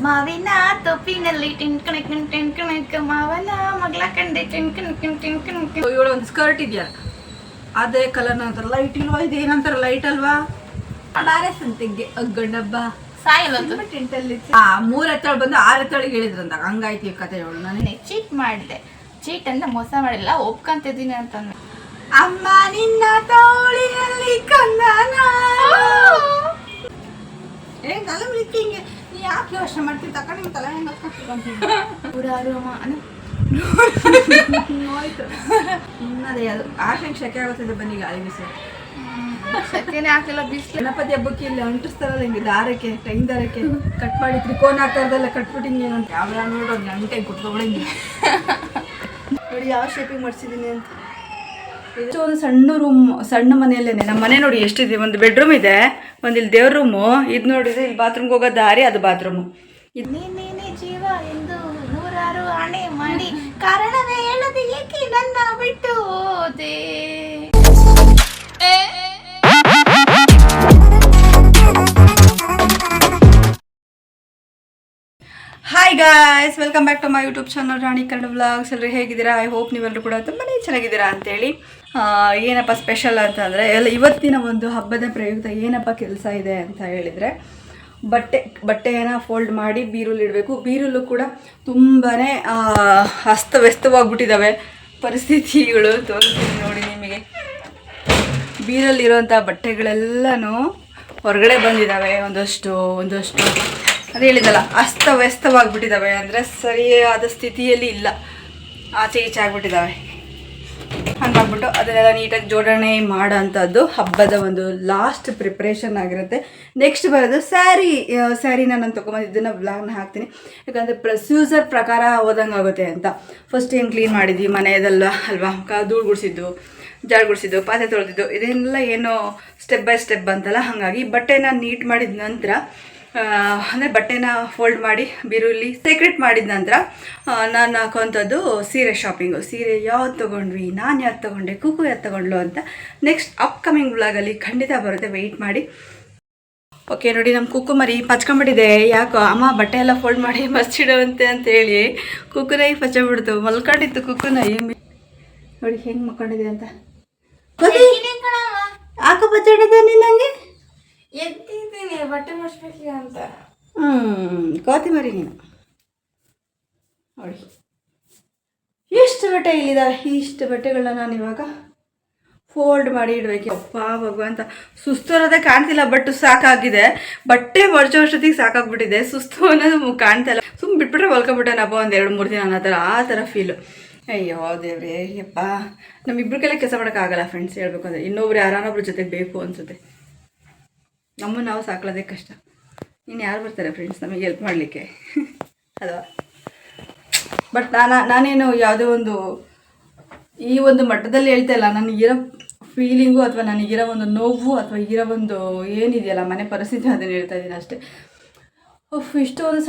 ಮಾವಿನ ತೊಪ್ಪಿನಲ್ಲಿ ಟೆಂಕಣಕ ಮಾವನ ಮಗಳ ಕಂಡೆ ಟೆಂಕಣಕ ಇವಳು ಒಂದು ಸ್ಕರ್ಟ್ ಇದೆಯಲ್ಲ ಅದೇ ಕಲರ್ ನಂತರ ಲೈಟ್ ಇಲ್ವಾ ಇದು ಏನಂತಾರ ಲೈಟ್ ಅಲ್ವಾ ಅಡಾರೆ ಸಂತಿಗೆ ಗಂಡಬ್ಬ ಸಾಯಲ್ಲ ಟೆಂಟಲ್ಲಿ 3 ಎತ್ತಳು ಬಂದು 6 ಎತ್ತಳಿಗೆ ಹೇಳಿದ್ರಂತ ಹಂಗಾಯ್ತು ಈ ಕತೆ ಹೇಳು ನಾನು ಚೀಟ್ ಮಾಡಿದೆ ಚೀಟ್ ಅಂತ ಮೋಸ ಮಾಡಿಲ್ಲ ಒಪ್ಕೊಂತಿದ್ದೀನಿ ಅಂತ ಅಮ್ಮ ನಿನ್ನ ತೋಳಿನಲ್ಲಿ ಕಂದನ ಏನ್ ತಲೆ ಬಿಳಿಕ್ಕೆ ಹಿಂಗೆ ನೀ ಯಾಕೆ ಯೋಚನೆ ಮಾಡ್ತೀನಿ ತಕ್ಕ ನಿಮ್ ತಲೆ ಹೆಂಗೆ ಆಯ್ತು ಇನ್ನದೇ ಅದು ಆಶಂಗೆ ಶೆಕೆ ಆಗುತ್ತಿದೆ ಬನ್ನಿ ಗಾಳಿ ಬಿಸಿ ಶೆಕೆನೇ ಹಾಕಿಲ್ಲ ಬಿಸಿಲು ಗಣಪತಿ ಹಬ್ಬಕ್ಕೆ ಇಲ್ಲಿ ಅಂಟಿಸ್ತಾರಲ್ಲ ಹಿಂಗೆ ದಾರಕ್ಕೆ ಟೈಮ್ ದಾರಕ್ಕೆ ಕಟ್ ಮಾಡಿ ತ್ರಿಕೋನ ಆಕಾರದಲ್ಲ ಕಟ್ಬಿಟ್ಟು ಹಿಂಗೆ ಏನಂತ ಯಾವ ನೋಡು ಒಂದು ಗಂಟೆ ಕುತ್ಕೊಬಿಡಂಗೆ ನೋಡಿ ಯಾವ ಶೇಪಿಂಗ್ ಮಾಡಿಸಿದ್ದೀನಿ ಅಂತ ಇದು ಒಂದು ಸಣ್ಣ ರೂಮ್ ಸಣ್ಣ ಮನೆಯಲ್ಲೇನೆ ನಮ್ಮ ಮನೆ ನೋಡಿ ಎಷ್ಟಿದೆ ಒಂದು ಬೆಡ್ರೂಮ್ ಇದೆ ಒಂದು ಇಲ್ಲಿ ದೇವ್ರ ರೂಮು ಇದು ನೋಡಿದ್ರೆ ಇಲ್ಲಿ ಬಾತ್ರೂಮ್ಗೆ ಹೋಗೋ ದಾರಿ ಅದು ಬಾತ್ರೂಮು ನೀನೇ ಜೀವ ಎಂದು ನೂರಾರು ಆಣೆ ಮಾಡಿ ಕಾರಣವೇ ಹೇಳದೆ ಏಕೆ ನನ್ನ ಬಿಟ್ಟು ಹೋದೆ. Hi guys, welcome back to my YouTube channel Rani Kannada vlogs. ಎಲ್ಲರೂ ಹೇಗಿದ್ದೀರಾ? ಐ ಹೋಪ್ ನೀವೆಲ್ಲರೂ ಕೂಡ ತುಂಬಾ ಚೆನ್ನಾಗಿದ್ದೀರಾ ಅಂತೇಳಿ. ಏನಪ್ಪ ಸ್ಪೆಷಲ್ ಅಂತಂದರೆ ಇವತ್ತಿನ ಒಂದು ಹಬ್ಬದ ಪ್ರಯುಕ್ತ ಏನಪ್ಪ ಕೆಲಸ ಇದೆ ಅಂತ ಹೇಳಿದರೆ ಬಟ್ಟೆಯನ್ನು ಫೋಲ್ಡ್ ಮಾಡಿ ಬೀರುಲ್ಲಿ ಇಡಬೇಕು. ಬೀರುಲ್ಲೂ ಕೂಡ ತುಂಬಾ ಅಸ್ತವ್ಯಸ್ತವಾಗ್ಬಿಟ್ಟಿದ್ದಾವೆ ಪರಿಸ್ಥಿತಿಗಳು. ತೋರಿಸ್ತೀನಿ ನೋಡಿ ನಿಮಗೆ. ಬೀರಲ್ಲಿರುವಂಥ ಬಟ್ಟೆಗಳೆಲ್ಲನೂ ಹೊರಗಡೆ ಬಂದಿದ್ದಾವೆ. ಒಂದಷ್ಟು ಅದು ಹೇಳಿದಲ್ಲ, ಅಸ್ತವ್ಯಸ್ತವಾಗಿಬಿಟ್ಟಿದ್ದಾವೆ. ಅಂದರೆ ಸರಿಯಾದ ಸ್ಥಿತಿಯಲ್ಲಿ ಇಲ್ಲ, ಆಚೆ ಈಚೆ ಆಗಿಬಿಟ್ಟಿದ್ದಾವೆ. ಹಂಗಾಗ್ಬಿಟ್ಟು ಅದನ್ನೆಲ್ಲ ನೀಟಾಗಿ ಜೋಡಣೆ ಮಾಡೋ ಅಂಥದ್ದು ಹಬ್ಬದ ಒಂದು ಲಾಸ್ಟ್ ಪ್ರಿಪ್ರೇಷನ್ ಆಗಿರುತ್ತೆ. ನೆಕ್ಸ್ಟ್ ಬರೋದು ಸ್ಯಾರಿನ ನಾನು ತೊಗೊಂಬಂದಿದ್ದನ್ನು ಬ್ಲಾಗ್ನ ಹಾಕ್ತೀನಿ. ಯಾಕಂದರೆ ಪ್ರೊಸೀಜರ್ ಪ್ರಕಾರ ಓದಂಗೆ ಆಗುತ್ತೆ ಅಂತ. ಫಸ್ಟ್ ಏನು ಕ್ಲೀನ್ ಮಾಡಿದ್ವಿ ಮನೆಯದಲ್ಲ ಅಲ್ವಾ, ಧೂಳು ಗುಡಿಸಿದ್ದು, ಜಾಳು ಗುಡಿಸಿದ್ದು, ಪಾತ್ರೆ ತೊಳೆದಿದ್ದು, ಇದನ್ನೆಲ್ಲ ಏನೋ ಸ್ಟೆಪ್ ಬೈ ಸ್ಟೆಪ್ ಅಂತಲ್ಲ. ಹಾಗಾಗಿ ಬಟ್ಟೆನ ನೀಟ್ ಮಾಡಿದ ನಂತರ ಅಂದರೆ ಬಟ್ಟೆನ ಫೋಲ್ಡ್ ಮಾಡಿ ಬೀರುಲ್ಲಿ ಸೆಕ್ರೆಟ್ ಮಾಡಿದ ನಂತರ ನಾನು ಹಾಕೋಂಥದ್ದು ಸೀರೆ ಶಾಪಿಂಗು. ಸೀರೆ ಯಾವ್ದು ತೊಗೊಂಡ್ವಿ, ನಾನು ಯಾವ್ದು ತೊಗೊಂಡೆ, ಕುಕ್ಕು ಯಾವ್ದು ತೊಗೊಂಡ್ಲು ಅಂತ ನೆಕ್ಸ್ಟ್ ಅಪ್ಕಮಿಂಗ್ ವ್ಲಾಗಲ್ಲಿ ಖಂಡಿತ ಬರುತ್ತೆ, ವೆಯ್ಟ್ ಮಾಡಿ. ಓಕೆ ನೋಡಿ, ನಮ್ಮ ಕುಕ್ಕು ಮರಿ ಪಚ್ಕೊಂಡ್ಬಿಟ್ಟಿದೆ. ಯಾಕೋ ಅಮ್ಮ ಬಟ್ಟೆ ಎಲ್ಲ ಫೋಲ್ಡ್ ಮಾಡಿ ಮರ್ಚಿಡುವಂತೆ ಅಂತೇಳಿ ಕುಕ್ಕುನೈ ಪಚ್ಕೊಂಡ್ಬಿಡ್ತು. ಮಲ್ಕೊಂಡಿತ್ತು ಕುಕ್ಕುನೈ. ನೋಡಿ ಹೆಂಗೆ ಮಲ್ಕೊಂಡಿದೆ ಅಂತ. ಯಾಕೋ ಪಚ್ಚಿಡಿದೆ ನೀನಂಗೆ? ಎದ್ದಿದ್ದೀನಿ ಬಟ್ಟೆ ಮಾಡಿಸ್ಬೇಕು ಅಂತ. ಕೋತಿ ಮರಿ ನೀನು. ನೋಡಿ ಎಷ್ಟು ಬಟ್ಟೆ ಇಲ್ಲಿದ್ದಾವೆ. ಇಷ್ಟು ಬಟ್ಟೆಗಳನ್ನ ನಾನು ಇವಾಗ ಫೋಲ್ಡ್ ಮಾಡಿ ಇಡಬೇಕು. ಅಪ್ಪ ಭಗವಂತ, ಸುಸ್ತರೋದೇ ಕಾಣ್ತಿಲ್ಲ, ಬಟ್ ಸಾಕಾಗಿದೆ. ಬಟ್ಟೆ ಮಡ್ಚೋ ಅಷ್ಟೊತ್ತಿಗೆ ಸಾಕಾಗ್ಬಿಟ್ಟಿದೆ. ಸುಸ್ತು ಅನ್ನೋದು ಕಾಣ್ತಾ ಇಲ್ಲ. ಸುಮ್ಮನೆ ಬಿಟ್ಬಿಟ್ರೆ ಹೊಲ್ಕೊಬಿಟ್ಟೆನಪ್ಪ ಒಂದು 2-3 ದಿನ ಅನ್ನೋ ಆ ಥರ ಫೀಲು. ಅಯ್ಯೋ ದೇವ್ರೇ ಯಪ್ಪ, ನಮ್ಮಿಬ್ರ ಕೈಲೇ ಕೆಲಸ ಮಾಡೋಕ್ಕಾಗಲ್ಲ ಫ್ರೆಂಡ್ಸ್. ಹೇಳ್ಬೇಕು ಅಂದರೆ ಇನ್ನೊಬ್ರು ಯಾರನ್ನೊಬ್ರ ಜೊತೆಗೆ ಬೇಕು ಅನಿಸುತ್ತೆ. ನಮ್ಮನ್ನು ನಾವು ಸಾಕೊಳ್ಳೋದೇ ಕಷ್ಟ, ಇನ್ನು ಯಾರು ಬರ್ತಾರೆ ಫ್ರೆಂಡ್ಸ್ ನಮಗೆ ಹೆಲ್ಪ್ ಮಾಡಲಿಕ್ಕೆ ಅಲ್ವಾ? ಬಟ್ ನಾನೇನು ಯಾವುದೋ ಒಂದು ಈ ಒಂದು ಮಟ್ಟದಲ್ಲಿ ಹೇಳ್ತಾ ಇಲ್ಲ. ನನಗಿರೋ ಫೀಲಿಂಗು ಅಥವಾ ನನಗಿರೋ ಒಂದು ನೋವು ಅಥವಾ ಇರೋ ಒಂದು ಏನಿದೆಯಲ್ಲ ಮನೆ ಪರಿಸ್ಥಿತಿ, ಅದನ್ನು ಹೇಳ್ತಾ ಇದ್ದೀನಿ ಅಷ್ಟೇ. ಇಷ್ಟು ಒಂದು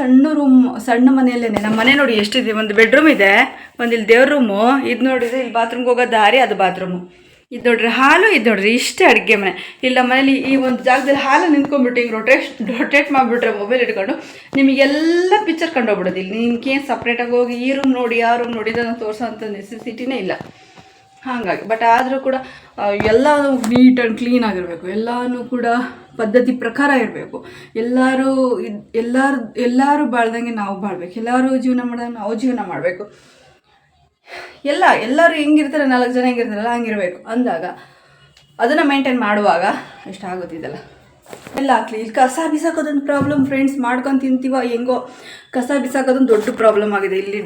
ಸಣ್ಣ ಮನೆಯಲ್ಲೇನೆ ನಮ್ಮ ಮನೆ ನೋಡಿ ಎಷ್ಟಿದೆ. ಒಂದು ಬೆಡ್ರೂಮ್ ಇದೆ, ಒಂದು ಇಲ್ಲಿ ದೇವ್ರ ರೂಮು, ಇದು ನೋಡಿದರೆ ಇಲ್ಲಿ ಬಾತ್ರೂಮ್ಗೆ ಹೋಗೋ ದಾರಿ ಅದು ಬಾತ್ರೂಮು. ಇದು ನೋಡ್ರಿ ಹಾಲು, ಇದು ನೋಡ್ರಿ ಇಷ್ಟೇ ಅಡುಗೆ ಮನೆ. ಇಲ್ಲ ಮನೇಲಿ ಈ ಒಂದು ಜಾಗದಲ್ಲಿ ಹಾಲು ನಿಂತ್ಕೊಂಡ್ಬಿಟ್ಟು ಹಿಂಗೆ ರೊಟೇಟ್ ಮಾಡಿಬಿಟ್ರೆ ಮೊಬೈಲ್ ಇಟ್ಕೊಂಡು ನಿಮಗೆಲ್ಲ ಪಿಕ್ಚರ್ ಕಂಡೋಗ್ಬಿಡೋದು. ಇಲ್ಲಿ ನಿಮ್ಗೇನು ಸಪ್ರೇಟಾಗಿ ಹೋಗಿ ಈ ರೂಮ್ ನೋಡಿ ಆ ರೂಮ್ ನೋಡಿ ಇದನ್ನು ತೋರಿಸೋ ಅಂಥ ನೆಸೆಸಿಟಿನೇ ಇಲ್ಲ. ಹಾಗಾಗಿ ಬಟ್ ಆದರೂ ಕೂಡ ಎಲ್ಲ ನೀಟ್ ಆ್ಯಂಡ್ ಕ್ಲೀನ್ ಆಗಿರಬೇಕು. ಎಲ್ಲನೂ ಕೂಡ ಪದ್ಧತಿ ಪ್ರಕಾರ ಇರಬೇಕು. ಎಲ್ಲರೂ ಬಾಳ್ದಂಗೆ ನಾವು ಬಾಳ್ಬೇಕು. ಎಲ್ಲರೂ ಜೀವನ ಮಾಡಿದಂಗೆ ನಾವು ಜೀವನ ಮಾಡಬೇಕು. ಎಲ್ಲರೂ ಹೆಂಗಿರ್ತಾರೆ, 4 ಜನ ಹೆಂಗಿರ್ತಾರಲ್ಲ ಹಂಗಿರಬೇಕು. ಅಂದಾಗ ಅದನ್ನು ಮೇಂಟೈನ್ ಮಾಡುವಾಗ ಎಷ್ಟಾಗೋದಿದೆಲ್ಲ ಎಲ್ಲ ಹಾಕ್ಲಿ. ಇಲ್ಲಿ ಕಸ ಬಿಸಾಕೋದೊಂದು ಪ್ರಾಬ್ಲಮ್ ಫ್ರೆಂಡ್ಸ್. ಮಾಡ್ಕೊಂಡು ತಿಂತೀವ ಹೆಂಗೋ, ಕಸ ಬಿಸಾಕೋದೊಂದು ದೊಡ್ಡ ಪ್ರಾಬ್ಲಮ್ ಆಗಿದೆ ಇಲ್ಲಿ.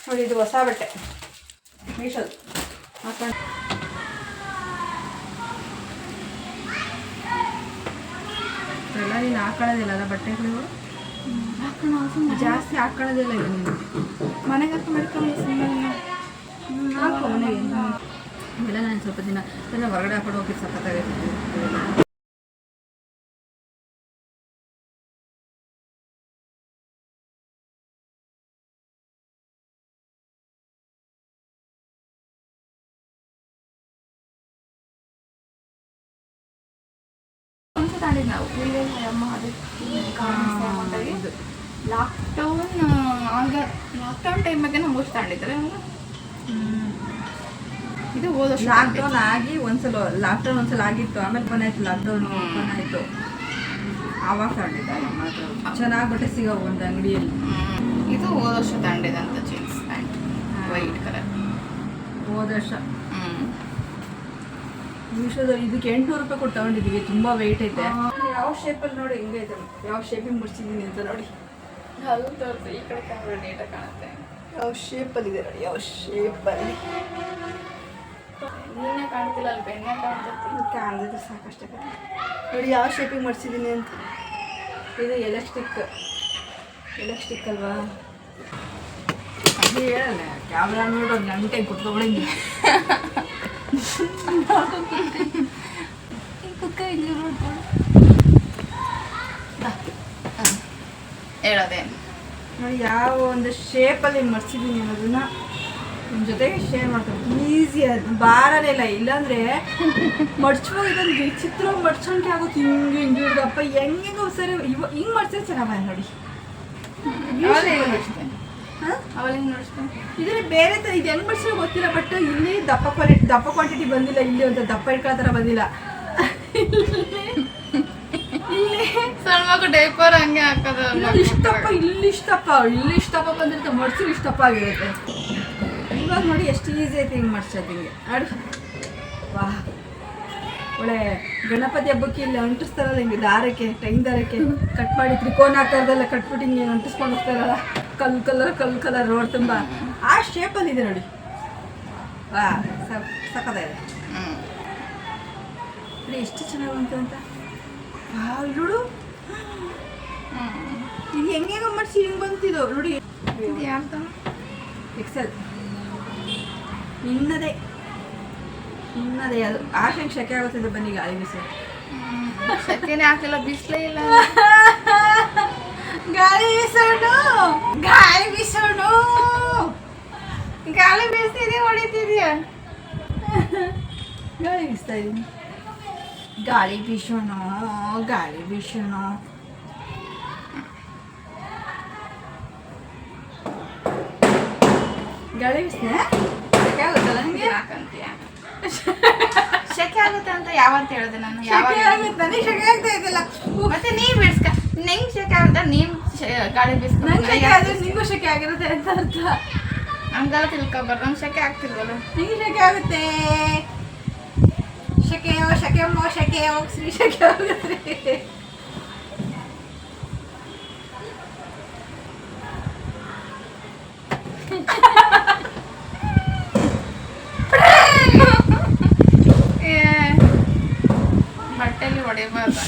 ನೋಡಿ ಇದು ಹೊಸ ಬಟ್ಟೆ ಮೀಶೋದು ಹಾಕೊಂಡು ಎಲ್ಲ ನೀನು ಹಾಕೊಳ್ಳೋದಿಲ್ಲ ಬಟ್ಟೆಗಳು. ಜಾಸ್ತಿ ಹಾಕೊಳ್ಳೋದಿಲ್ಲ ಈಗ ನೀನು. ಮನೆಗೆ ಹಾಕಿ ಮಾಡ್ಕೊಂಡು ಹಾಕೋ ಮನೆಗೆ. ಇಲ್ಲ ನಾನು ಸ್ವಲ್ಪ ದಿನ ಎಲ್ಲ ಹೊರಗಡೆ ಹಾಕೊಂಡು ಹೋಗಿ ಸಖತ್ತಾಗೈತೆ. ತಗೊಂಡಿದ್ದು ನಾವು ಇಲ್ಲಿ ಅಮ್ಮ ಅದು ಇದು ಲಾಕ್ಡೌನ್ ಟೈಮ್ ಬಗ್ಗೆ ನಾವು ಮೂರು ತಗೊಂಡಿದ್ದಾರೆ ಇದು ಹೋದ ವರ್ಷ ಲಾಕ್ಡೌನ್ ಆಗಿ ಒಂದ್ಸಲ ಆಗಿತ್ತು, ಆಮೇಲೆ ಬಂದಾಯ್ತು ಲಾಕ್ಡೌನ್ ಓಪನ್ ಆಯಿತು, ಆವಾಗ ತಗೊಂಡಿದ್ದೆ ಮಾತ್ರ. ಚೆನ್ನಾಗಿ ಬಟ್ಟೆ ಸಿಗವು ಒಂದು ಅಂಗಡಿಯಲ್ಲಿ. ಇದು ಹೋದ ವರ್ಷ ತಗೊಂಡಿದ್ದಂತ ಜೀನ್ಸ್ ಪ್ಯಾಂಟ್ ವೈಟ್ ಕಲರ್ ಹೋದ ವರ್ಷ ಮೀಶೋದಲ್ಲಿ ಇದಕ್ಕೆ 800 ರೂಪಾಯಿ ಕೊಟ್ಟು ತಗೊಂಡಿದ್ದೀವಿ. ತುಂಬ ವೆಯ್ಟ್ ಐತೆ. ಯಾವ ಶೇಪಲ್ಲಿ ನೋಡಿ ಹೆಂಗೈತೆ, ಯಾವ ಶೇಪಿಂಗ್ ಮುಡ್ಸಿದ್ದೀನಿ ಅಂತ ನೋಡಿ. ಅಲ್ಲಿ ತೋರಿಸಿ ಈ ಕಡೆ ಕ್ಯಾಮ್ರಾ ನೀಟಾಗಿ ಕಾಣುತ್ತೆ. ಯಾವ ಶೇಪಲ್ಲಿದೆ ನೋಡಿ, ಯಾವ ಶೇಪಲ್ಲಿ ನೀನೇ ಕಾಣ್ತಿಲ್ಲ ಅಲ್ಲಿ ಬೆನ್ನೆ ಕಾಣ್ತೈತಿ. ಕಾಣ್ದಿದ್ರೆ ಸಾಕಷ್ಟೇ ನೋಡಿ ಯಾವ ಶೇಪಿಂಗ್ ಮಾಡಿಸಿದ್ದೀನಿ ಅಂತ. ಇದು ಎಲೆಕ್ಟ್ರಿಕ್ ಅಲ್ವಾ, ಅದು ಹೇಳಲ್ಲ ಕ್ಯಾಮ್ರಾ ನೋಡಿ ಒಂದು ಗಂಟೆ ಕುತ್ಕೊಂಡ್ಬಿಡಂಗೆ ಹೇಳೋದೇ ನೋಡಿ ಯಾವ ಒಂದು ಶೇಪಲ್ಲಿ ಮರ್ಸಿದ್ದೀನಿ ಅನ್ನೋದನ್ನ ನಿಮ್ಮ ಜೊತೆಗೆ ಶೇರ್ ಮಾಡ್ತೀನಿ. ಈಸಿ ಅದು ಬಾರನೇ ಇಲ್ಲ, ಇಲ್ಲಾಂದರೆ ಮಡ್ಚುವಾಗ ಇದೊಂದು ವಿಚಿತ್ರ ಮಡ್ಚೋಣಿಕೆ ಆಗುತ್ತೆ. ಹಿಂಗೆ ಹಿಡ್ದಪ್ಪ ಹೆಂಗೆಂಗೋ ಸರಿ ಹಿಂಗೆ ಮಡ್ಸಿದ್ರೆ ಚೆನ್ನಾಗಿ ನೋಡಿ. ಇದ್ರೆ ಬೇರೆ ಥರ ಇದು ಹೆಂಗೆ ಮಡ್ಸಿರೋ ಗೊತ್ತಿಲ್ಲ, ಬಟ್ ಇಲ್ಲಿ ದಪ್ಪ ಕ್ವಾಂಟಿಟಿ ಬಂದಿಲ್ಲ, ಇಲ್ಲಿ ಒಂದು ದಪ್ಪ ಇಟ್ಕೊಳ್ಳೋ ಥರ ಬಂದಿಲ್ಲ. ಇಲ್ಲಿ ಸಣ್ಣ ಡೈಪರ್ ಹಂಗೆ ಹಾಕೋದು ಇಲ್ಲಿಷ್ಟಪ್ಪ ಬಂದಿರುತ್ತೆ, ಮಡ್ಸಿದ್ರೆ ಇಷ್ಟಪ್ಪ ಆಗಿರುತ್ತೆ. ಇವಾಗ ನೋಡಿ ಎಷ್ಟು ಈಸಿ ಐತೆ ಹಿಂಗೆ ಮಡ್ಸೋದು. ಹಿಂಗೆ ನೋಡಿ ವಾ, ಒಳ್ಳೆ ಗಣಪತಿ ಹಬ್ಬಕ್ಕೆ ಇಲ್ಲಿ ಅಂಟಿಸ್ತಾರಲ್ಲ ಹಿಂಗೆ ದಾರಕ್ಕೆ, ಟೈಮ್ ದಾರಕ್ಕೆ ಕಟ್ ಮಾಡಿ ತ್ರಿಕೋನ ಆಕಾರದೆಲ್ಲ ಕಟ್ಬಿಟ್ಟು ಹಿಂಗೆ ಅಂಟಿಸ್ಕೊಂಡು ಹೋಗ್ತಾರಲ್ಲ, ಕಲ್ಲು ಕಲರ್ ರೋಡ್ ತುಂಬ ಆ ಶೇಪಲ್ಲಿ ಇದೆ ನೋಡಿ. ವಾ ಸಕ್ಕತ್ತಾಗಿದೆ ನೋಡಿ, ಎಷ್ಟು ಚೆನ್ನಾಗಿ ಬಂತು ಅಂತ. ನೋಡು ಇದು ಹೆಂಗೆ ಮಾಡಿಸಿ ಹಿಂಗೆ ಬಂತಿದ್ದು ನೋಡಿ. ಯಾರ್ದು ಎಕ್ಸೆಲ್ ಇನ್ನದೇ ಅದು ಆಶಂಗೆ ಶೆಕೆ ಆಗುತ್ತಿದೆ. ಬನ್ನಿ ಗಾಳಿ ಬೀಸು. ಶೆಕೆನೇ ಹಾಕಿಲ್ಲ, ಬಿಸಿಲೇ ಇಲ್ಲ. ಗಾಳಿ ಬೀಸ್ತಿದ್ಯಾ, ಹೊಡಿತಿದ್ಯಾ? ಗಾಳಿ ಬೀಸ್ತಾ ಇದ್ದೀನಿ. ಗಾಳಿ ಬೀಸೋಣ ಗಾಳಿ ಬೀಸ್ತೆ ಶೆಕೆ ಆಗುತ್ತಲ್ಲ ನಿಮಗೆ? ಶೆಕೆ ಆಗುತ್ತೆ ಅಂತ ಯಾವತ್ತು ಹೇಳಿದೆ ನಾನು? ನನಗೆ ಶೆಕೆ ಆಗ್ತಾ ಇದೆಯಲ್ಲ, ಮತ್ತೆ ನೀವ್ ಬಿಡ್ಸ್ಕ, ನಿಂಗೆ ಶೆಕೆ ಆಗುತ್ತೆ, ನೀವ್ ಗಾಳಿ ಬೀಸ್ಕೊಂಡು ನಿಂಗೂ ಶೆಕೆ ಆಗಿರುತ್ತೆ ಅಂತ ಅರ್ಥ. ಹಂಗೆಲ್ಲ ತಿಳ್ಕೊಬಾರ್ದು. ನಂಗೆ ಶೆಕೆ ಆಗ್ತಿಲ್ವಲ್ಲ. ನಿಂಗೆ ಶೆಕೆ ಆಗುತ್ತೆ. ಶೆಕೆ ಹೋಗ್ಸ್ರಿ, ಶೆಕೆ ಆಗುತ್ತೆ. ಬಟ್ಟೆಲಿ ಹೊಡೆಯಬಾರ್ದು.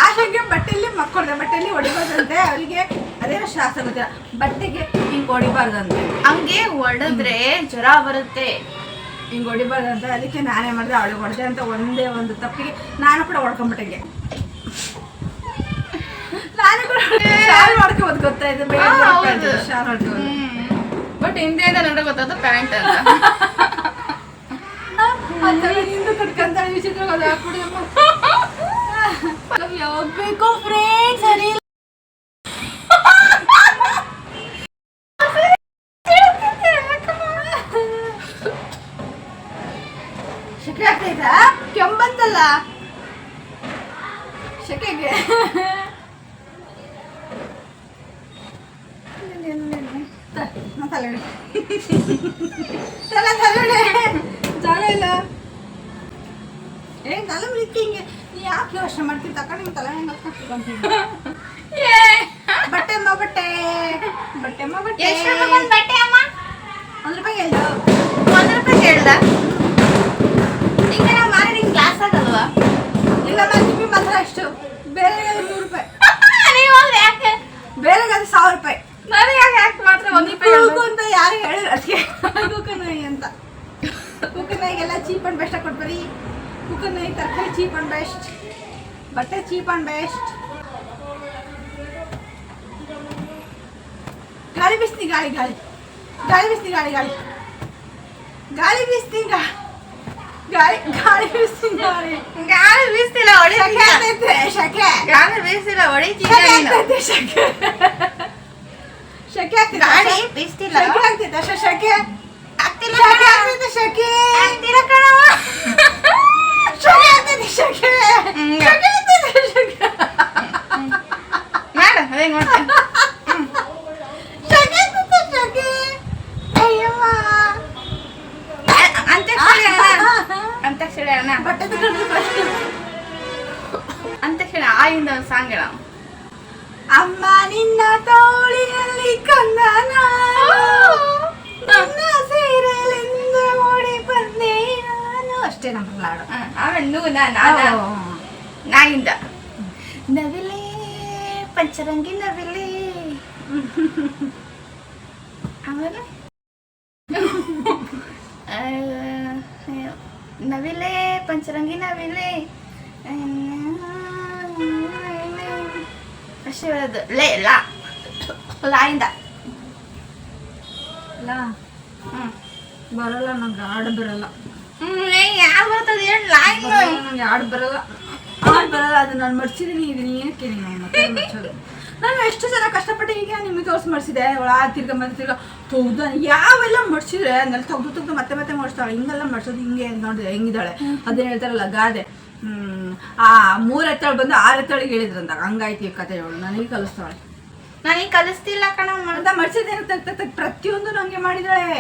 ಆಶಂಗೆ ಬಟ್ಟೆಯಲ್ಲಿ ಬಟ್ಟೆಯಲ್ಲಿ ಹೊಡಿಬಾರ್ದಂತೆ. ಅವರಿಗೆ ಅದೇನೋ ಶಾಸ್ತ್ರ ಗೊತ್ತಿಲ್ಲ, ಬಟ್ಟೆಗೆ ಹಿಂಗೆ ಹೊಡಿಬಾರ್ದಂತೆ. ಹಂಗೆ ಹೊಡೆದ್ರೆ ಜ್ವರ ಬರುತ್ತೆ, ಹಿಂಗೆ ಹೊಡಿಬಾರ್ದಂತೆ. ಅದಕ್ಕೆ ನಾನೇ ಮಾಡಿದೆ, ಅವಳಿಗೆ ಹೊಡೆದೆ ಅಂತ ಒಂದೇ ಒಂದು ತಪ್ಪಿಗೆ ನಾನು ಕೂಡ ಹೊಡ್ಕೊಂಬಿಟ್ಟಂಗೆ. ನಾನು ಕೂಡ ಶಾಲ್ ಮಾಡ್ಕೋಬೋದು, ಗೊತ್ತಾಯ್ತು. ಶಾಲ್ ಮಾಡ್ಕೋಬೋದು, ಬಟ್ ಹಿಂದೆಯಿಂದ ನೋಡ ಗೊತ್ತಾಯ್ತು ಪ್ಯಾಂಟ್ ಅಂತ. ಹಿಂದೂ ಕಟ್ಕೊಂತಾಳೆ, ವಿಚಿತ್ರ ಹಾಕ್ಬಿಡಮ್ಮ. ಯಾವಾಗ ಬೇಕು ಫ್ರೆಂಡ್ಸ್, ಸರಿ ಶೆಕೆ ಆಗ್ತೈತಾ? ಕೆಂಬಂತಲ್ಲ ಶೆಕೆಗೆ. ತಲೆ ಜಾಗ ಇಲ್ಲ. ತಲೆ ಮುಗಿತಿ ಹಿಂಗೆ. ನೀ ಯಾಕೆ ಯೋಚನೆ ಮಾಡ್ತೀವಿ? ತಕೊಂಡು ನಿಮ್ಗೆ ತಲೆ ಹೆಂಗೆ ಹಾಕೊಂತೀನಿ. ಬಟ್ಟೆ ಅಮ್ಮ ₹1 ಹೇಳ್ದ. ₹1 ಹೇಳ್ದ. ಈಗ ನಾವು ಮಾಡಿ ನಿಂಗೆ ಕ್ಲಾಸ್ ಆಗಲ್ವಾ? ಇಲ್ಲ ನಿಮಗೆ ಮಾತ್ರ ಅಷ್ಟು, ಬೇರೆಗಾದ್ರೆ ₹100. ನೀವು ಯಾಕೆ ಬೇರೆಗಾದ್ರೆ ₹1000. ನನಗೆ ಯಾಕೆ ಮಾತ್ರ ₹1 ಅಂತ ಯಾರು ಹೇಳಿದ್ರು? ಅದಕ್ಕೆ ಕುಕ್ಕನಾಯಿ ಅಂತ. ಕುಕ್ಕನಾಯಿಗೆಲ್ಲ ಚೀಪ್ ಆ್ಯಂಡ್ ಬೆಸ್ಟ್ ಕೊಟ್ಬರಿ. ಕುಕ್ಕನಾಯಿ ತರಕಾರಿ ಚೀಪ್ ಆ್ಯಂಡ್ ಬೆಸ್ಟ್, ಬಟ್ಟೆ ಚೀಪ್ ಆ್ಯಂಡ್ ಬೆಸ್ಟ್. ಗಾಳಿ ಬೀಸ್ತಿ ಗಾಳಿ ಗಾಳಿ ಗಾಳಿ ಬೀಸ್ತೀನಿ ಗಾಳಿ ಬೀಸ್ತಿಲ್ಲ ಶಕೆ ಹೊಡಿತೀಯ ಆಗ್ತೈತೆ ಶಕೆ ಗಾಳಿ ಬೀಸ್ತಿಲ್ಲ ಹೊಡಿತೀಯ ಶಕೆ ನೀನು. ಆಗ್ತೈತೆ ಶಕೆ ಶಕೆ ಆಗ್ತೈತೆ ಗಾಳಿ ಬೀಸ್ತಿಲ್ಲ ಶಕೆ ಆಗ್ತೈತೆ ಶಕೆ ಆಗ್ತಿಲ್ಲ ಶಕೆ ಆಗ್ತೈತೆ ಶಕೆ ಆಗ್ತಿಲ್ಲ ಕಣವ. ಶಕೆ ಆಗ್ತೈತೆ ಶಕೆ ಶಕೆ ಆಗ್ತೈತೆ ಶಕೆ ಮಾಡು ಅದೇ ಮಾಡ್ತೀನಿ. ಶಕೆ ಆಗ್ತೈತೆ ಶಕೆ ಅಯ್ಯವ್ವ ಅಂತ್ಯಾಕ್ಷರಿ ಅಣ್ಣ ಅಂತ್ಯಾಕ್ಷರಿ ಅಣ್ಣ ಬಟ್ಟೆ ತಗೊಂಡು ಫಸ್ಟ್ ಅಂತ್ಯಾಕ್ಷರಿ ಆಯಿಂದ ಒಂದು ಸಾಂಗ್ ಹೇಳ. ಅಮ್ಮ ನಿನ್ನ ತೋಳಿನಲ್ಲಿ ಕಂದ ನನ್ನ ಸೀರೆಲಿಂದ ಓಡಿ ಬಂದೆ ನಾನು ಅಷ್ಟೇ ನಮ್ಮ ಹಾಡು ಆಮೇಲೆ ನೀವು ನಾಯಿಂದ ನವಿಲೆ ಪಂಚರಂಗಿ ನವಿಲೆ ಆಮೇಲೆ ಆ, ನವಿಲೆ ಪಂಚರಂಗಿ ನವಿಲೆ ಅಷ್ಟೇ ಹೇಳೋದು ಲೇ ಲಾಯಿಂದ ಅಲ್ಲ ಹ್ಞೂ ಬರಲ್ಲ ನಂಗೆ ಹಾಡು ಬರಲ್ಲ ಯಾರು ಬರ್ತದೆ ಹೇಳಿ ಲಾಯಿಂದ ನಂಗೆ ಹಾಡು ಬರಲ್ಲ ಹಾಡು ಬರಲ್ಲ ಅದು ನಾನು ಮಡ್ಸಿದ್ದೀನಿ ಇದೀನಿ ಏನಕ್ಕೆ ನೀವು ಮತ್ತೆ ಮಡ್ಸೋದು ನಾನು ಎಷ್ಟು ಜನ ಕಷ್ಟಪಟ್ಟು ಈಗ ನಿಮಗೆ ತೋರಿಸಿ ಮಡ್ಸಿದೆ ಒಳ ತಿರ್ಗ ತೆಗ್ದು ಯಾವೆಲ್ಲ ಮಡ್ಸಿದ್ರೆ ಅದನ್ನೆಲ್ಲ ತೆಗ್ದು ಮತ್ತೆ ಮತ್ತೆ ಮಡ್ಸ್ತಾಳೆ ಹಿಂಗೆಲ್ಲ ಮಡ್ಸೋದು ಹಿಂಗೆ ನೋಡಿದೆ ಹೆಂಗಿದ್ದಾಳೆ ಅದೇನು ಹೇಳ್ತಾರಲ್ಲ ಗಾದೆ ಆ 3 ಎತ್ತಳು ಬಂದು 6 ಎತ್ತಳಿಗೆ ಹೇಳಿದ್ರಂತ ಹಂಗಾಯ್ತು ಈ ಕಥೆಗಳು ನನಗೆ ಕಲಿಸ್ತಾಳೆ ನನಗೆ ಕಲಿಸ್ತಿಲ್ಲ ಕಣಮ್ಮ ಅಂತ ಮಡ್ಸಿದ್ದೇನೆ ಪ್ರತಿಯೊಂದು ನಂಗೆ ಮಾಡಿದಾಳೆ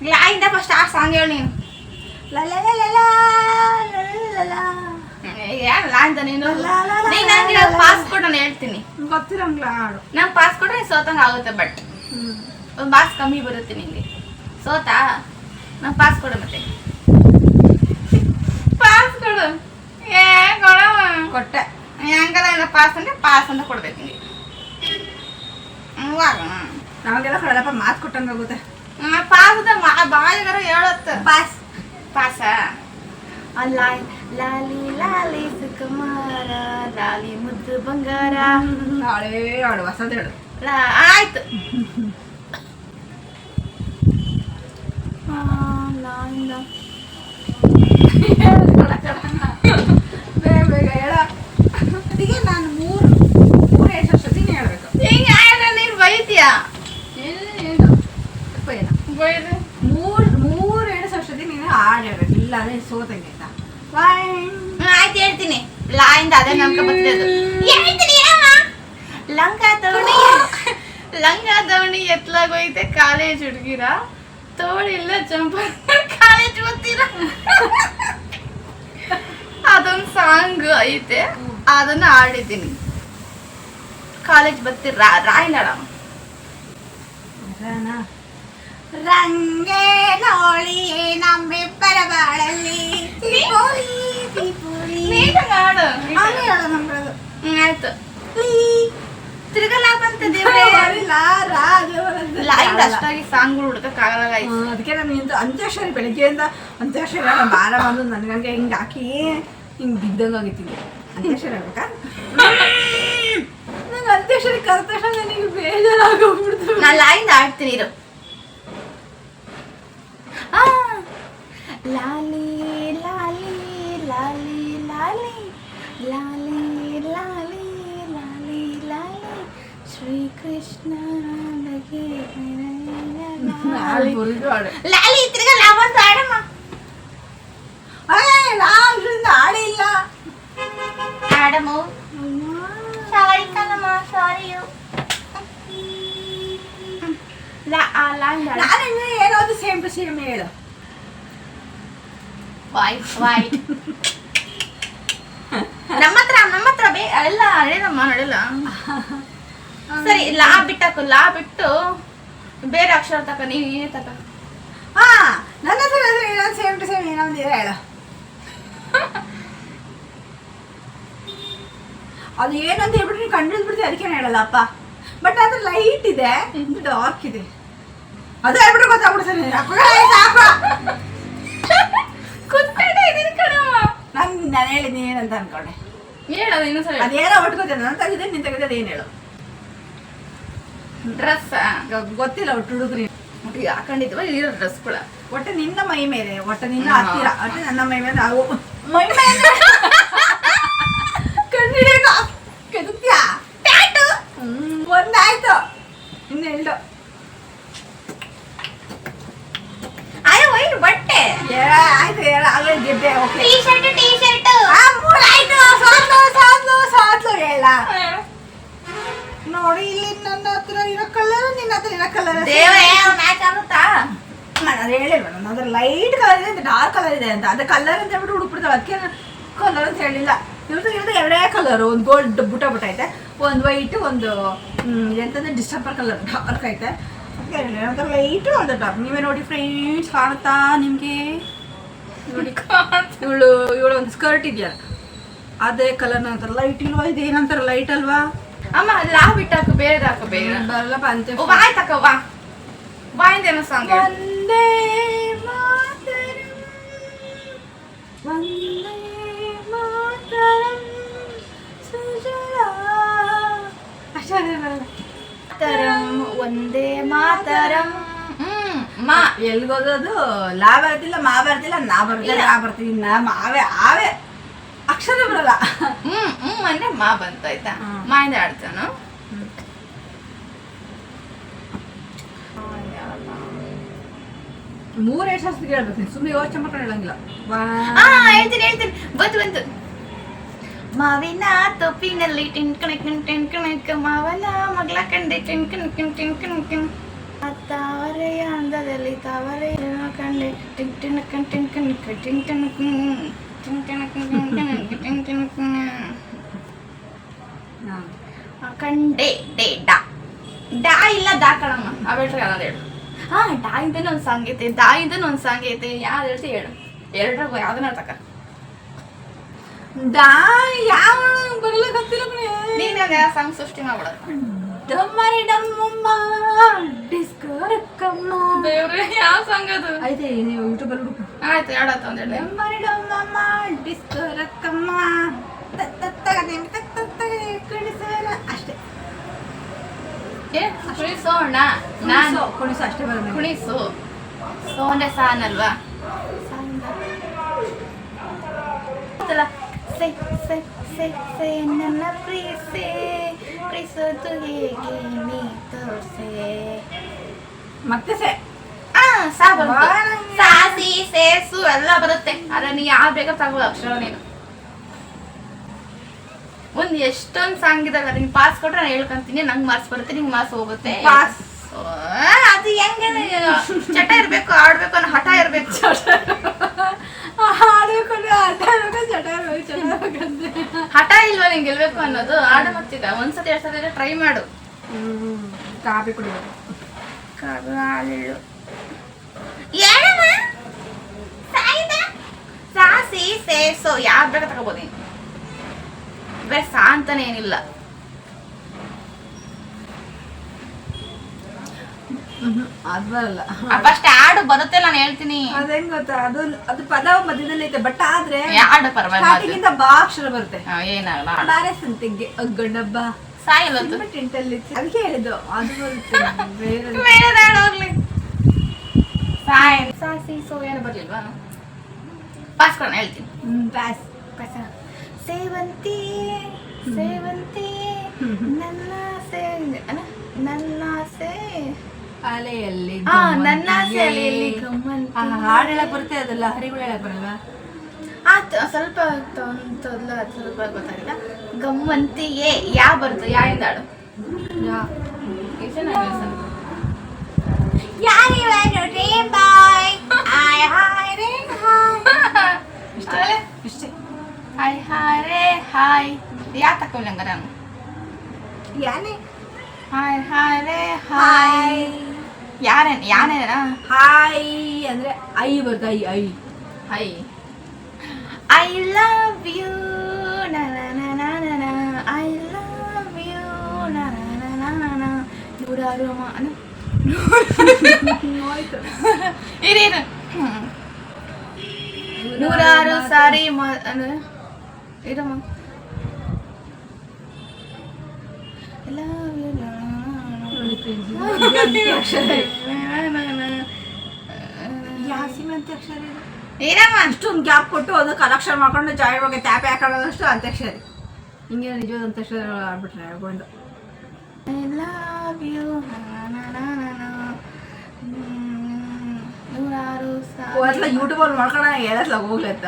ಲಾಯಿಂದ ಫಸ್ಟ್ ಆ ಸಾಂಗ್ ಹೇಳಿ ನೀನು ಯಾರು ಲಾಯಿಂದ ನೀನು ನೀನು ನನಗೆ ಪಾಸ್ಪೋರ್ಟ್ ನಾನು ಹೇಳ್ತೀನಿ ಗೊತ್ತಿರಂಗಿಲ್ಲ ಹಾಡು ನಂಗೆ ಪಾಸ್ಪೋರ್ಟ್ ಸೋತಂಗೆ ಆಗುತ್ತೆ ಬಟ್ ಒಂದು ಮಾರ್ಕ್ಸ್ ಕಮ್ಮಿ ಬರುತ್ತೆ ನಿಂಗೆ ಸೋತಾ ನಂಗೆ ಪಾಸ್ ಕೊಡು ಮತ್ತೆ ಪಾಸ್ ಕೊಡು ಏ ಕೊಡವ ಕೊಟ್ಟೆ ಹೆಂಗಲ್ಲ ಪಾಸ್ ಅಂದ್ರೆ ಪಾಸ್ ಅಂತ ಕೊಡ್ಬೇಕು ನಿಂಗೆ ನಮಗೆಲ್ಲ ಕಡಲಪ್ಪ ಮಾತು ಕೊಟ್ಟಂಗಾಗುತ್ತೆ ಪಾಸ್ ಬಾಯಿಗಾರ ಹೇಳತ್ತ ಪಾಸ್ ಪಾಸ ಲಾಲಿ ಲಾಲಿ ಸುಕುಮಾರ ಲಾಲಿ ಮುದ್ದು ಬಂಗಾರ ನಾಳೆ ಹಾಡು ಹೊಸದು ಹೇಳು ಆಯ್ತು ಬೇಗ ಬೇಗ ಹೇಳ ಅದಕ್ಕೆ ನಾನು ಮೂರು ವರ್ಷದಿಂದ ಹೇಳ್ಬೇಕು ಹಿಂಗೆ ಆಯ್ತು ನೀನು ಬೈತೀಯಾ ಏನು ತಪ್ಪ ಏನು ಬೈದು ಮೂರು ವರ್ಷದಿಂದ ನೀನು ಹಾಡು ಹೇಳ್ಬೇಕು ಇಲ್ಲ ಅದೇ ಸೋತಂಗೆ ಆಯ್ತಾ ಆಯ್ತು ಹೇಳ್ತೀನಿ ಲಾಯಿಂದ ಅದೇ ನಮ್ಗೆ ಬರ್ತಿದ್ದು ಹೇಳ್ತೀನಿ ಲಂಗ ದವಣಿ ಎತ್ಲಾಗೋಯ್ತೆ ಕಾಲೇಜ್ ಹುಡುಗಿರ ತೋಳಿಲ್ಲ ಜಂಪ ಕಾಲೇಜ್ ಗೊತ್ತಿರ ಅದೊಂದು ಸಾಂಗ್ ಐತೆ ಅದನ್ನ ಆಡಿದ್ದೀನಿ ಕಾಲೇಜ್ ಬರ್ತೀರ ರಾಯನಾಡ ರಂಗೇ ನೋಳಿ ನಮ್ಮಿಬ್ಬರ ಬಾಳಲ್ಲಿ ನೀಟಾಗಿ ಆಡು ಆಯ್ತು ತಿರ್ಗಲ್ಲ ಬಂತ ದೇವ್ರೆ ಲಾಯಿಂದ ಅಷ್ಟಾಗಿ ಸಾಂಗ್ಗಳು ಹುಡ್ಕಕ್ಕಾಗಲ್ಲ ಅದಕ್ಕೆ ನಾನು ಅಂತ್ಯಾಕ್ಷರಿ ಬೆಳಿಗ್ಗೆಯಿಂದ ಅಂತ್ಯಾಕ್ಷರಿ ಬಾರ ಬಂದು ನನಗಂಗೆ ಹಿಂಗೆ ಹಾಕಿ ಹಿಂಗೆ ಬಿದ್ದಂಗೆ ಆಗಿತ್ತು ಅಂತ್ಯಾಕ್ಷರಿ ಹೇಳ್ಬೇಕಾ ನಂಗೆ ಅಂತ್ಯಾಕ್ಷರಿ ಕರೆದ ತಕ್ಷಣ ನನಗೆ ಬೇಜಾರಾಗೋಗ್ಬಿಡ್ತು ನಾನು ಲಾಯಿಂದ ಆಡ್ತೀನಿ ಇರು ಲಾಲಿ ಲಾಲಿ ಲಾಲಿ ಲಾಲಿ ಲಾಲಿ ಲಾಲಿ ಲಾಲಿ ಲಾಲಿ ಶ್ರೀಕೃಷ್ಣ ಲಾಲಿ ತಿರ್ಗ ಲಾವಂತ ಆಡಮ್ಮ ಆಡಿ ಇಲ್ಲ ಆಡಮು ಸಾರಿ ಕಣಮ್ಮ ಸಾರಿಯು ನಾನು ಏನೋ ಅದು ಸೇಮ್ ಟು ಸೇಮ್ ಹೇಳು ವೈಟ್ ನಮ್ಮ ಹತ್ರ ಎಲ್ಲ ನಡೆಯಲ್ಲ ನಡೆಯಲ್ಲ ಸರಿ ಲಾ ಬಿಟ್ಟಾಕು ಲಾ ಬಿಟ್ಟು ಬೇರೆ ಅಕ್ಷರ ತಕ ನೀವು ಏನೇ ತಕ ಹಾ ನನ್ನ ಹತ್ರ ಏನೋ ಸೇಮ್ ಟು ಸೇಮ್ ಏನೋ ಒಂದು ಹೇಳು ಅದು ಏನಂತ ಹೇಳ್ಬಿಟ್ಟು ನೀನು ಕಂಡು ಹಿಡಿದ್ಬಿಡ್ತೀವಿ ಅದಕ್ಕೆ ಹೇಳಲ್ಲಪ್ಪ ಬಟ್ ಅದು ಲೈಟ್ ಇದೆ ಡಾರ್ಕ್ ಇದೆ ಅದು ಹೇಳ್ಬಿಟ್ಟು ಗೊತ್ತಾಗ್ಬಿಡ್ತಾರೆ ನಾನು ಹೇಳಿದ್ದೀನಿ ಏನಂತ ಅನ್ಕೊಂಡೆ ಹೇಳೋದು ಇನ್ನೊಂದ್ಸರಿ ಅದೇನೋ ಒಟ್ಕೋತೀನಿ ನಾನು ತೆಗೆದೇ ನೀನು ತೆಗೆದ ಏನು ಹೇಳು ಡ್ರೆಸ್ ಗೊತ್ತಿಲ್ಲ ಒಟ್ಟು ಹುಡುಗ್ರಿ ಈಗ ಹಾಕೊಂಡಿದ್ವ ಇರೋ ಡ್ರೆಸ್ಗಳ ಒಟ್ಟೆ ನಿನ್ನ ಮೈ ಮೇಲೆ ಒಟ್ಟೆ ನಿನ್ನ ಹತ್ತಿರ ಒಟ್ಟೆ ನನ್ನ ಮೈ ಮೇಲೆ ನಾವು ಮೈ ಮೇಲೆ ಕಣ್ಣಿಡಿಯಾಗ ಕೆದಕ್ತ್ಯಾ ಟ್ಯಾಟು ಒಂದಾಯ್ತು ಇನ್ನು ಎರಡು ಅಯ್ಯೋ ಒಯ್ದು ಬಟ್ಟೆ ಆಯ್ತು ಆಗಲೇ ಗೆದ್ದೆ ಓಕೆ ಟೀ ಶರ್ಟ್ ಮೂರಾಯ್ತು ಸಾಧ್ಲು ಹೇಳ ನೋಡಿ ಇಲ್ಲಿ ನನ್ನ ಹತ್ರ ಇರೋ ಕಲರ್ ನಿನ್ನ ಹತ್ರ ಇರೋ ಕಲರ್ ದೇವರೇ ಮ್ಯಾಚ್ ಆಗುತ್ತಾ ನಾನು ಹೇಳಿಲ್ವ ನನ್ನ ಹತ್ರ ಲೈಟ್ ಕಲರ್ ಇದೆ ಡಾರ್ಕ್ ಕಲರ್ ಇದೆ ಅಂತ ಅದೇ ಕಲರ್ ಅಂತ ಹೇಳ್ಬಿಟ್ಟು ಹುಡುಕ್ಬಿಡ್ತಾವೆ ಅದಕ್ಕೆ ಕಲರ್ ಅಂತ ಹೇಳಿಲ್ಲ ಇವ್ರದ್ದು ಎರಡೇ ಕಲರ್ ಒಂದು ಗೋಲ್ಡ್ ಬುಟ ಐತೆ ಒಂದು ವೈಟ್ ಒಂದು ಎಂತಂದ್ರೆ ಡಿಸ್ಟಂಬರ್ ಕಲರ್ ಡಾರ್ಕ್ ಐತೆ ಅದಕ್ಕೆ ಹೇಳಿಲ್ಲ ನನ್ನ ಹತ್ರ ಲೈಟು ಒಂದು ಡಾರ್ಕ್ ನೀವೇ ನೋಡಿ ಫ್ರೆಂಡ್ಸ್ ಕಾಣುತ್ತಾ ನಿಮಗೆ ನೋಡಿ ಇವಳು ಒಂದು ಸ್ಕರ್ಟ್ ಇದೆಯಲ್ಲ ಅದೇ ಕಲರ್ ನನ್ನ ಹತ್ರ ಲೈಟ್ ಇಲ್ವಾ ಇದು ಏನಂತಾರ ಲೈಟ್ ಅಲ್ವಾ ಅಮ್ಮ ಲಾ ಬಿಟ್ಟಾಕು ಬೇರೆ ಹಾಕು ಬೇರೆ ಬರಲ್ಲಪ್ಪ ಅಂತ ಬಾಯ್ ತಕ ಬಾ ಬಾಯಿಂದೇನೋ ಸಾಂಗ್ ವಂದೇ ಮಾತರಂ ವಂದೇ ಮಾತರಂ ಸುಜಲಾ ಅಷ್ಟೇ ಬರಲ್ಲ ಮಾತರಂ ಒಂದೇ ಮಾತರಂ ಮಾ ಎಲ್ಗೋದದು ಲಾ ಬರ್ತಿಲ್ಲ ಮಾ ಬರ್ತಿಲ್ಲ ನಾ ಬರ್ತಿಲ್ಲ ನಾ ಬರ್ತೀನಿ ಮಾವೇ ಆವೇ ಅಕ್ಷರ ಬರಲ್ಲ ಅಂದ್ರೆ ಮಾ ಬಂತು ಆಯ್ತಾ ಮಾಯಿಂದ ಆಡ್ತಾನು ಮೂರೇ ಶಾಸ್ತ್ರ ಹೇಳ್ಬೇಕು ನೀನು ಸುಮ್ಮನೆ ಯೋಚನೆ ಮಾಡ್ಕೊಂಡು ಹೇಳಂಗಿಲ್ಲ ಹೇಳ್ತೀನಿ ಬಂತು ಮಾವಿನ ತೊಪ್ಪಿನಲ್ಲಿ ಟಿಂಕಣಕ್ ಮಾವನ ಮಗ್ಲ ಕಂಡೆ ಟಿಂಕಣಕ್ ತಾವರೆಯ ಅಂದದಲ್ಲಿ ತಾವರೆಯ ಕಂಡೆ ಟಿಂಕಣಕ್ ಕಂಡೆ ಡೇ ಡಾ ಇಲ್ಲ ದಾ ಕಣಮ್ಮ ಅವೇಟ್ರಿ ಅನ್ನೋದು ಹೇಳು ಡಾ ಇಂದನೂ ಒಂದು ಸಾಂಗ್ ಐತೆ ದಾ ಇಂದನೂ ಒಂದು ಸಾಂಗ್ ಐತೆ ಯಾವ್ದು ಹೇಳ್ತಿ ಹೇಳು ಎರಡರಾಗ ಯಾವ್ದನ್ನ ತಕ ದಾ ಯಾವ ಬರಲ್ಲ ಗೊತ್ತಿಲ್ಲ ನೀನು ಯಾವ ಸಾಂಗ್ ಸೃಷ್ಟಿ ಮಾಡ್ಬಿಡೋದು ಡಮ್ಮರಿ ಡಮ್ಮಮ್ಮ ಡಿಸ್ಕರಕ್ಕಮ್ಮ ದೇವ್ರೆ ಯಾವ ಸಾಂಗ್ ಅದು ಆಯ್ತು ನೀವು ಯೂಟ್ಯೂಬಲ್ಲಿ ಹುಡುಕು ಆಯ್ತು ಹೇಳತ್ತ ಒಂದು ಹೇಳಿ ಡಮ್ಮರಿ ಡಮ್ಮಮ್ಮ ಡಿಸ್ಕರಕ್ಕಮ್ಮ ಅಷ್ಟೇ ಕುಣಿಸೋಣ ನಾನು ಕುಣಿಸು ಅಷ್ಟೇ ಬರೋದು ಕುಣಿಸು ಸೋಂಡೆ ಸಾನಲ್ವಾ ಸೆ ಸೆ ಸೆ ಸೆ ನನ್ನ ಪ್ರೀಸೋದು ಹೇಗೆ ನೀ ತೋರ್ಸೆ ಮತ್ತೆ ಸೆ ಸಾ ಬರುತ್ತೆ ಸಾಸಿ ಸೇಸು ಎಲ್ಲ ಬರುತ್ತೆ ಆದ್ರೆ ನೀ ಯಾವ ಬೇಗ ತಗೋದು ಅಕ್ಷರ ನೀನು ಒಂದು ಎಷ್ಟೊಂದು ಸಾಂಗ್ ಇದಾಗ ನಿಂಗೆ ಪಾಸ್ ಕೊಟ್ರೆ ನಾನು ಹೇಳ್ಕೊಂತೀನಿ ನಂಗೆ ಮಾರ್ಕ್ಸ್ ಬರುತ್ತೆ ನಿಂಗೆ ಮಾರ್ಕ್ಸ್ ಹೋಗುತ್ತೆ ಪಾಸ್ ಅದು ಹೆಂಗೆ ಚಟ ಇರ್ಬೇಕು ಆಡ್ಬೇಕು ಅನ್ನೋ ಹಠ ಇರ್ಬೇಕು ಹಠ ಇಲ್ವಾ ನಿಂಗೆ ಗೆಲ್ಬೇಕು ಅನ್ನೋದು ಆಡ ಮತ್ತಿದ ಒಂದ್ಸತಿ ಎರಡ್ ಸತಿ ಟ್ರೈ ಮಾಡು ಕಾಫಿ ಕುಡಿಬೇಕು ಹಾಲಿಳು ಸಾಸಿ ಸೇಸು ಯಾವ್ದು ಬೇಕಾ ತಗೋಬೋದು ನೀನು ಬೇ ಸಾ ಅಂತಾನೆ ಏನಿಲ್ಲ ಅದು ಬರಲ್ಲ ಫಸ್ಟ್ ಆಡು ಬರುತ್ತೆ ನಾನು ಹೇಳ್ತೀನಿ ಅದ್ ಹೆಂಗ್ ಗೊತ್ತಾ ಅದು ಅದು ಪದ ಮಧ್ಯದಲ್ಲಿ ಐತೆ ಬಟ್ ಆದ್ರೆ ಆಡು ಪರವಾಗಿಲ್ಲ ಬಾ ಅಕ್ಷರ ಬರುತ್ತೆ ಏನಾಗಲ್ಲ ಬಾರೆ ಸಂತಿಗೆ ಅಗ್ಗಣ್ಣಬ್ಬ ಸಾಯಿಲ್ಲೊಂದು ಅದಕ್ಕೆ ಹೇಳಿದ್ದು ಅದು ಬರುತ್ತೆ ಬೇರೆ ಬೇರೆ ಹೋಗ್ಲಿ ಸಾಯ್ ಸಾಸಿ ಸೋ ಏನು ಬರ್ಲಿಲ್ವಾ ಪಾಸ್ ಕೊಡ ಹೇಳ್ತೀನಿ ಪಾಸ್ ಪಾಸ್ ಸೇವಂತಿ ಸೇವಂತಿ ನನ್ನ ಸೇ ನನ್ನ ಸೇ ಅಲೆಯಲ್ಲಿ ನನ್ನ ಅಲೆಯಲ್ಲಿ ಗಮ್ಮಂತಿ ಹಾಡು ಹೇಳಕ್ ಬರುತ್ತೆ ಅದೆಲ್ಲ ಹರಿಗಳು ಹೇಳಕ್ ಬರಲ್ವಾ ಸ್ವಲ್ಪ ಸ್ವಲ್ಪ ಗೊತ್ತಾಗಿಲ್ಲ ಗಮ್ಮಂತಿಯೇ ಯಾ ಬರುತ್ತೆ ಯಾ ಎಂದಾಡು ಹಾಯ್ ಹಾಯ್ ರೇ ಹಾಯ್ ಯಾ ತಕೊಂಡಂಗ ನಾನು ಯಾನೆ ಹಾಯ್ ಹಾಯ್ ರೇ ಹಾಯ್ ಯಾನೇನಾ ಹಾಯ್ ಅಂದ್ರೆ ಐ ಬರುತ್ತೆ I hi I love you I love you ನೂರಾರು ಇದೇನು ನೂರಾರು ಸಾರಿ ಇದಮ್ಮ ಯಾವ ಸೀಮೆ ಅಂತ್ಯಾಕ್ಷರಿ ಏನಮ್ಮ ಅಷ್ಟೊಂದು ಗ್ಯಾಪ್ ಕೊಟ್ಟು ಅದು ಕಲೆಕ್ಷನ್ ಮಾಡ್ಕೊಂಡು ಜಾಯ್ ಬಗ್ಗೆ ಟ್ಯಾಪೆ ಹಾಕೊಳ್ಳೋದಷ್ಟು ಅಂತ್ಯಾಕ್ಷರಿ ಹಿಂಗೆ ನಿಜವಾದ ಅಂತ್ಯಾಕ್ಷರಿ ಆಗ್ಬಿಟ್ರೆ ಗೋವಿಂದ. I love you. ನೂರಾರು ಹೋಗ್ಲ ಯೂಟ್ಯೂಬಲ್ಲಿ ಮಾಡ್ಕೊಳ ಹೇಳತ್ಲ ಹೋಗ್ಲತ್ತ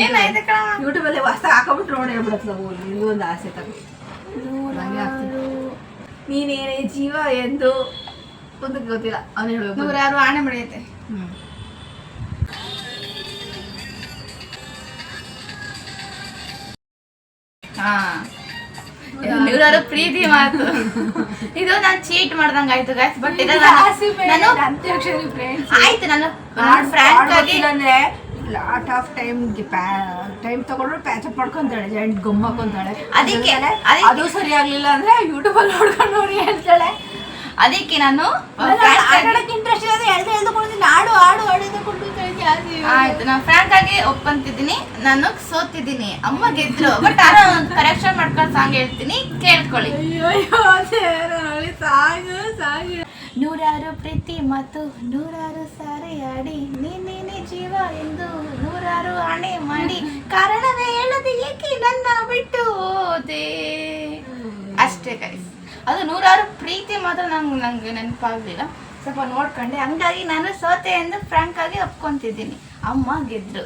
ಏನಾಯ್ತು ಕಣಮ್ಮ? ಯೂಟ್ಯೂಬಲ್ಲಿ ಹೊಸ ಹಾಕೊಂಬಿಟ್ಟು ನೋಡಿ ಹೇಳ್ಬಿಡತ್ಲ ಹೋಗ್ಲಿ ಇದು ಒಂದು ಆಸೆ ತಗೋ. ನೀನೇನೇ ಜೀವ ಎಂದು ಒಂದು ಗೊತ್ತಿಲ್ಲ ಅವನು ಹೇಳ್ಬೇಕು. ನೂರಾರು ಆಣೆ ಬೆಳೆಯುತ್ತೆ. ಹಾ ನೂರಾರು ಪ್ರೀತಿ ಮಾತು. ಇದು ನಾನು ಚೀಟ್ ಮಾಡ್ದಂಗ ಆಯ್ತು ಗೈಸ್. ಬಟ್ ನಾನು ಅಂತ್ಯಾಕ್ಷರಿ ಫ್ರೆಂಡ್ಸ್ ಆಯ್ತು ನಾನು ಫ್ರಾಂಕ್ ಆಗಿ ಅಂದ್ರೆ ಲಾಟ್ ಆಫ್ ಟೈಮ್ ತಗೊಂಡ್ರು ಪ್ಯಾಚಪ್ ಮಾಡ್ಕೊಂತಾಳೆ ಜಂಟ್ ಗಮ್ ಹಾಕೊಂತಾಳೆ. ಅದಕ್ಕೆ ಅದು ಸರಿ ಆಗ್ಲಿಲ್ಲ ಅಂದ್ರೆ ಯೂಟ್ಯೂಬಲ್ಲಿ ನೋಡ್ಕೊಂಡು ನೋಡಿ ಹೇಳ್ತಾಳೆ. ಅದಕ್ಕೆ ನಾನು ಇಂಟ್ರೆಸ್ಟ್ ಇದೆ ಹೇಳ್ಕೊಂಡ್ತೀನಿ ಆಡು ಆಡು ಆಡಿಕೊಂಡು ಆಯ್ತು ನಾನು ಫ್ರಾಂಕ್ ಆಗಿ ಒಪ್ಪಂತಿದ್ದೀನಿ. ನಾನು ಸೋತಿದ್ದೀನಿ, ಅಮ್ಮ ಗೆದ್ರು. ಬಟ್ ನಾನು ಕರೆಕ್ಷನ್ ಮಾಡ್ಕೊಂಡು ಸಾಂಗ್ ಹೇಳ್ತೀನಿ, ಕೇಳ್ಕೊಳ್ಳಿ. ನೂರಾರು ಪ್ರೀತಿ ಮತ್ತು ನೂರಾರು ಸಾರಿ ಆಡಿ ನೀನೇನೆ ಜೀವ ಎಂದು ನೂರಾರು ಆಣೆ ಮಾಡಿ ಕಾರಣವೇ ಹೇಳದೆ ಏಕೆ ನನ್ನ ಬಿಟ್ಟು ಹೋದೆ. ಅಷ್ಟೇ ಗೈಸ್. ಅದು ನೂರಾರು ಪ್ರೀತಿ ಮಾತ್ರ ನಂಗೆ ನೆನಪಾಗಲಿಲ್ಲ, ಸ್ವಲ್ಪ ನೋಡ್ಕೊಂಡೆ. ಹಂಗಾಗಿ ನಾನು ಸೋತೆ ಎಂದು ಫ್ರಾಂಕ್ ಆಗಿ ಒಪ್ಕೊಂತಿದ್ದೀನಿ. ಅಮ್ಮ ಗೆದ್ರು.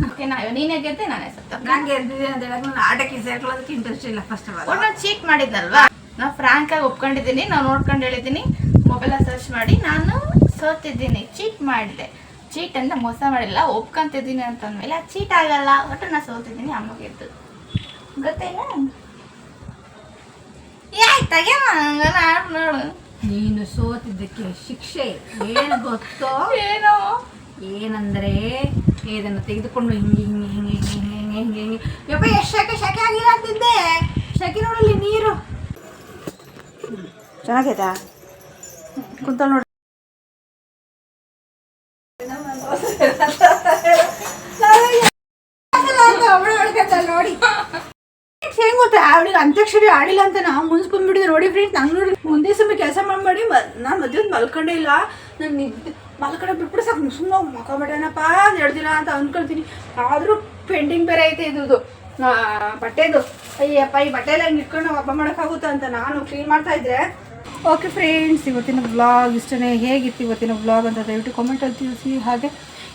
ಓಕೆನಾ? ನೀನೇ ಗೆದ್ದೆ, ನಾನೇ ಸತ್ತ. ನಾನು ಗೆದ್ದಿದ್ದೀನಿ ಅಂತ ಹೇಳಕ್ ನಾನು ಆಟಕ್ಕೆ ಸೇರ್ಕೊಳ್ಳೋದಕ್ಕೆ ಇಂಟ್ರೆಸ್ಟ್ ಇಲ್ಲ. ಫಸ್ಟ್ ಆಫ್ ಆಲ್ ನಾನು ಚೀಟ್ ಮಾಡಿದ್ನಲ್ವಾ, ನಾನು ಫ್ರಾಂಕ್ ಆಗಿ ಒಪ್ಕೊಂಡಿದ್ದೀನಿ. ನಾನು ನೋಡ್ಕೊಂಡು ಹೇಳಿದ್ದೀನಿ, ಮೊಬೈಲ ಸರ್ಚ್ ಮಾಡಿ ನಾನು ಸೋತಿದ್ದೀನಿ, ಚೀಟ್ ಮಾಡಿದೆ. ಚೀಟ್ ಅಂತ ಮೋಸ ಮಾಡಿಲ್ಲ, ಒಪ್ಕೊಂತಿದ್ದೀನಿ ಅಂತಂದ್ಮೇಲೆ ಅದು ಚೀಟ್ ಆಗಲ್ಲ. ಒಟ್ಟು ನಾನು ಸೋತಿದ್ದೀನಿ, ಅಮ್ಮ ಗೆದ್ದು. ಗೊತ್ತಿಲ್ಲ ನೋಡು. ನೀನು ಸೋತಿದ್ದಕ್ಕೆ ಶಿಕ್ಷೆ ಏನು ಗೊತ್ತೋ? ಏನೋ ಏನಂದ್ರೆ ಇದನ್ನು ತೆಗೆದುಕೊಂಡು ಹಿಂಗೆ ಹಿಂಗೆ ಹಿಂಗೆ ಹಿಂಗೆ ಹಿಂಗೆ ಹಿಂಗೆ ಹಿಂಗೆ ಯಪ್ಪ ಎಷ್ಟು ಶಕೆ ಆಗಿಲ್ಲ ಅಂತಿದ್ದೆ. ಶಕೆ ನೋಡಲ್ಲಿ ನೀರು ಚೆನ್ನಾಗೈತಾ ಕುಂತ ನೋಡಿ. ನೋಡಿ ಹೆಂಗ್ ಗೊತ್ತಾ ಅವಳಿಗೆ ಅಂತ್ಯಾಕ್ಷರಿ ಆಡಿಲ್ಲ ಅಂತ ನಾವು ಮುನ್ಸ್ಕೊಂಡ್ಬಿಟ್ಟಿದ್ದೆ ನೋಡಿ ಫ್ರೆಂಡ್ಸ್. ನಂಗೆ ನೋಡಿ ಮುಂದೆ ಸಮಯ ಕೆಲಸ ಮಾಡಿ ನಾನು ಮಧ್ಯಾಹ್ನ ಮಲ್ಕೊಂಡೇ ಇಲ್ಲ. ನಾನು ಮಲ್ಕೊಂಡೆ ಬಿಟ್ಬಿಟ್ಟು ಸಾಕು ಸುಮ್ಮನೆ ಮಲ್ಕೊಂಬಿಟ್ಟೇನಪ್ಪ ಅಂತ ಹೇಳ್ತೀನ ಅಂತ ಅಂದ್ಕೊಳ್ತೀನಿ. ಆದರೂ ಪೆಂಡಿಂಗ್ ಬೇರೆ ಐತೆ ಇದ್ದು ಬಟ್ಟೆದು. ಅಯ್ಯಪ್ಪ ಈ ಬಟ್ಟೆ ಎಲ್ಲ ಹಿಂಗೆ ಇಟ್ಕೊಂಡು ನಾವು ಹಬ್ಬ ಮಾಡೋಕ್ಕಾಗುತ್ತಾ ಅಂತ ನಾನು ಕ್ಲೀನ್ ಮಾಡ್ತಾ ಇದ್ದೆ. ಓಕೆ ಫ್ರೆಂಡ್ಸ್, ಇವತ್ತಿನ ವ್ಲಾಗ್ ಇಷ್ಟನೇ. ಹೇಗಿತ್ತು ಇವತ್ತಿನ ವ್ಲಾಗ್ ಅಂತ ದಯವಿಟ್ಟು ಕಾಮೆಂಟಲ್ಲಿ ತಿಳಿಸಿ. ಹಾಗೆ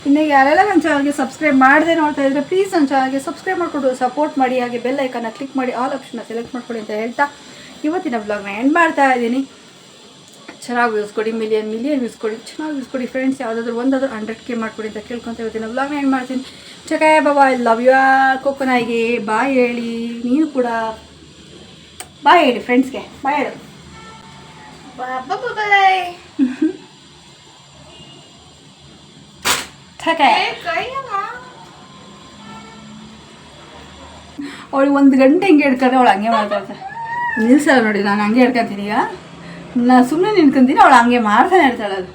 ಇನ್ನು ಯಾರೆಲ್ಲ ನನ್ನ ಚಾನಲ್ಗೆ ಸಬ್ಸ್ಕ್ರೈಬ್ ಮಾಡದೆ ನೋಡ್ತಾ ಇದ್ದರೆ ಪ್ಲೀಸ್ ನನ್ನ ಚಾನಲ್ಗೆ ಸಬ್ಸ್ಕ್ರೈಬ್ ಮಾಡಿಕೊಂಡು ಸಪೋರ್ಟ್ ಮಾಡಿ. ಹಾಗೆ ಬೆಲ್ ಐಕನ್ನ ಕ್ಲಿಕ್ ಮಾಡಿ ಆಲ್ ಆಪ್ಷನ್ನ ಸೆಲೆಕ್ಟ್ ಮಾಡ್ಕೊಳ್ಳಿ ಅಂತ ಹೇಳ್ತಾ ಇವತ್ತಿನ ವ್ಲಾಗ್ನ ಎಂಡ್ ಮಾಡ್ತಾ ಇದ್ದೀನಿ. ಚೆನ್ನಾಗಿ ವ್ಯೂಸ್ ಕೊಡಿ, ಮಿಲಿಯನ್ ವ್ಯೂಸ್ ಕೊಡಿ, ಚೆನ್ನಾಗಿ ವ್ಯೂಸ್ ಕೊಡಿ ಫ್ರೆಂಡ್ಸ್. ಯಾವುದಾದ್ರೂ 100K ಮಾಡಿಕೊಡಿ ಅಂತ ಕೇಳ್ಕೊತ ಇವತ್ತಿನ ವ್ಲಾಗ್ನ ಎಂಡ್ ಮಾಡ್ತೀನಿ. ಚಕಾಯ ಬಾಬಾ, ಐ ಲವ್ ಯು. ಕೊಕೊನಾಯಿಗೆ ಬಾಯ್ ಹೇಳಿ. ನೀನು ಕೂಡ ಬಾಯ್ ಹೇಳಿ ಫ್ರೆಂಡ್ಸ್ಗೆ. ಬಾಯ್ ಹೇಳು. ಬಾಯ್. ಅವಳು 1 ಗಂಟೆ ಹಿಂಗೆ ಹಿಡ್ಕೊಂಡ್ರೆ ಅವಳು ಹಂಗೆ ಮಾಡ್ತಾಳೆ. ನಿಲ್ಸಲ್ಲ ನೋಡಿ, ನಾನು ಹಂಗೆ ಹಿಡ್ಕೊತೀನಿ. ಈಗ ನಾನು ಸುಮ್ಮನೆ ನಿಂತ್ಕೊಂತೀನಿ, ಅವಳು ಹಂಗೆ ಮಾಡ್ತಾನೆ ಇರ್ತಾಳೆ ಅದು.